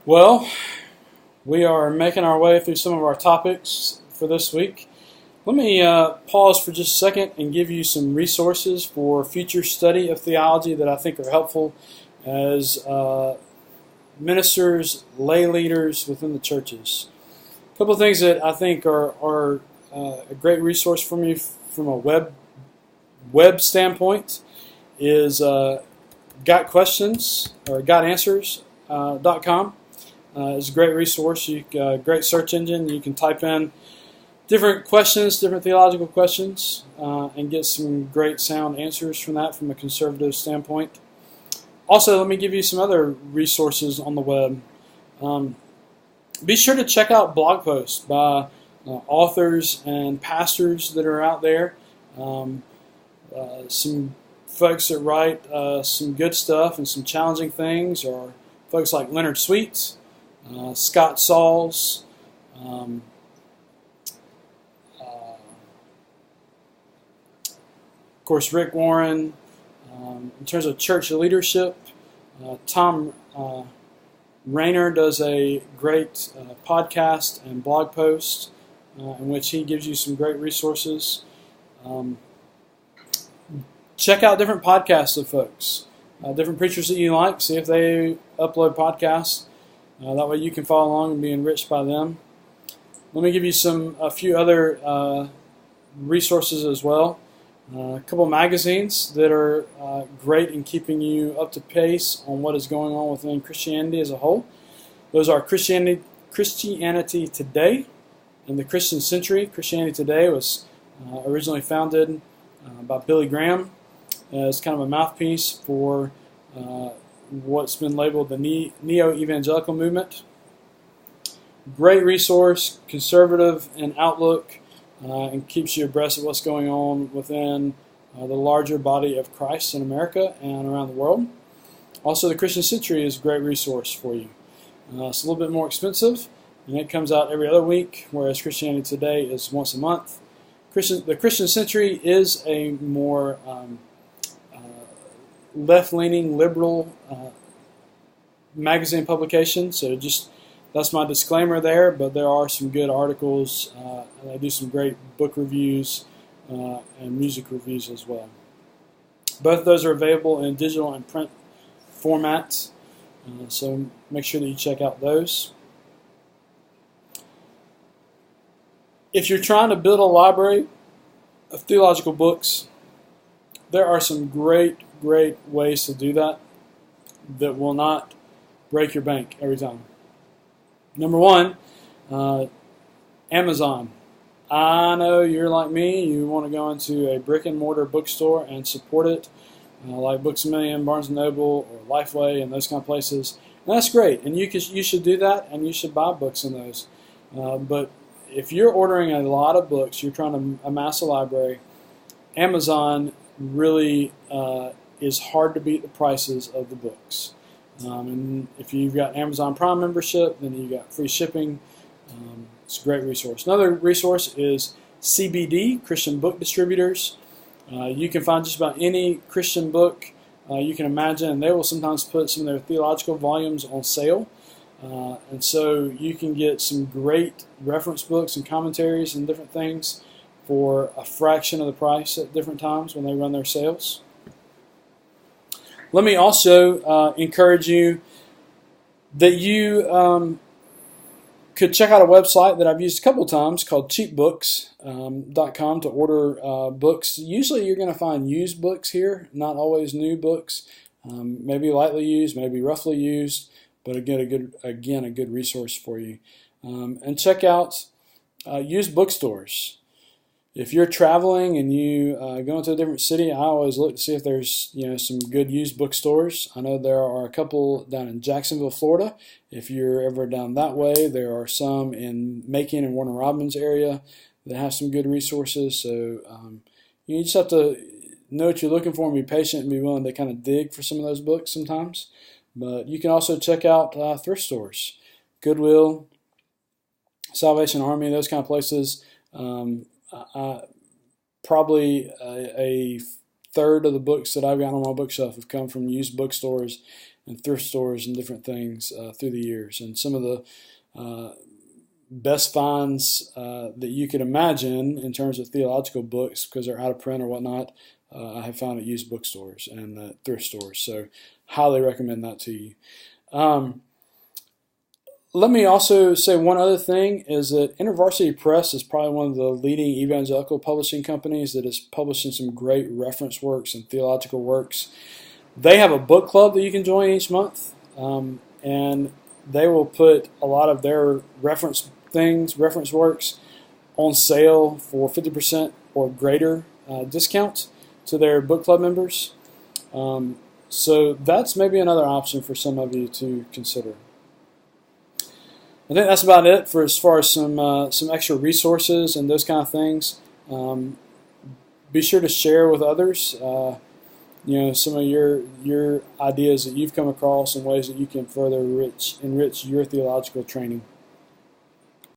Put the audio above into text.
Well, we are making our way through some of our topics for this week. Let me pause for just a second and give you some resources for future study of theology that I think are helpful as ministers, lay leaders within the churches. A couple of things that I think are a great resource for me from a web standpoint is Got Questions or GotAnswers.com. It's a great resource. Great search engine. You can type in different questions, different theological questions, and get some great sound answers from that from a conservative standpoint. Also, let me give you some other resources on the web. Be sure to check out blog posts by authors and pastors that are out there. Some folks that write some good stuff and some challenging things are folks like Leonard Sweet, Scott Sauls, of course Rick Warren. In terms of church leadership, Tom Rainer does a great podcast and blog post in which he gives you some great resources. Check out different podcasts of folks, different preachers that you like. See if they upload podcasts. That way you can follow along and be enriched by them. Let me give you a few other resources as well. A couple of magazines that are great in keeping you up to pace on what is going on within Christianity as a whole. Those are Christianity Today and the Christian Century. Christianity Today was originally founded by Billy Graham as kind of a mouthpiece for what's been labeled the neo-evangelical movement. Great resource, conservative in outlook, and keeps you abreast of what's going on within the larger body of Christ in America and around the world. Also, the Christian Century is a great resource for you. It's a little bit more expensive, and it comes out every other week, whereas Christianity Today is once a month. The Christian Century is a more left-leaning, liberal magazine publication, so that's my disclaimer there, but there are some good articles, and they do some great book reviews and music reviews as well. Both of those are available in digital and print formats, so make sure that you check out those. If you're trying to build a library of theological books, there are some great ways to do that will not break your bank every time. Number one, Amazon. I know you're like me. You want to go into a brick and mortar bookstore and support it, like Books A Million, Barnes & Noble, or Lifeway, and those kind of places. And that's great, and you should do that, and you should buy books in those. But if you're ordering a lot of books, you're trying to amass a library, Amazon really is hard to beat the prices of the books. And if you've got Amazon Prime membership, then you got free shipping. It's a great resource. Another resource is CBD, Christian Book Distributors. You can find just about any Christian book you can imagine, and they will sometimes put some of their theological volumes on sale. And so you can get some great reference books and commentaries and different things for a fraction of the price at different times when they run their sales. Let me also encourage you that you could check out a website that I've used a couple of times called cheapbooks.com to order books. Usually you're going to find used books here, not always new books, maybe lightly used, maybe roughly used, but again, a good resource for you. And check out used bookstores. If you're traveling and you go into a different city, I always look to see if there's some good used bookstores. I know there are a couple down in Jacksonville, Florida. If you're ever down that way, there are some in Macon and Warner Robins area that have some good resources. So you just have to know what you're looking for and be patient and be willing to kind of dig for some of those books sometimes. But you can also check out thrift stores, Goodwill, Salvation Army, those kind of places. Probably a third of the books that I've got on my bookshelf have come from used bookstores, and thrift stores and different things through the years. And some of the best finds that you could imagine in terms of theological books, because they're out of print or whatnot, I have found at used bookstores and thrift stores. So highly recommend that to you. Let me also say one other thing is that InterVarsity Press is probably one of the leading evangelical publishing companies that is publishing some great reference works and theological works. They have a book club that you can join each month, and they will put a lot of their reference works, on sale for 50% or greater discount to their book club members. So that's maybe another option for some of you to consider. I think that's about it for as far as some extra resources and those kind of things. Be sure to share with others, some of your ideas that you've come across and ways that you can further enrich your theological training.